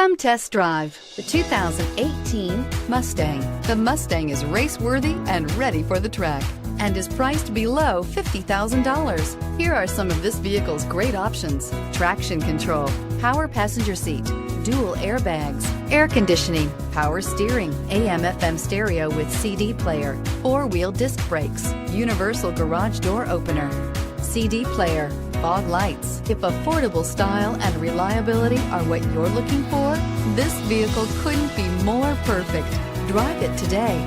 Come test drive the 2018 Mustang. The Mustang is race-worthy and ready for the track and is priced below $50,000. Here are some of this vehicle's great options: traction control, power passenger seat, dual airbags, air conditioning, power steering, AM/FM stereo with CD player, four-wheel disc brakes, universal garage door opener, CD player, fog lights. If affordable style and reliability are what you're looking for, this vehicle couldn't be more perfect. Drive it today.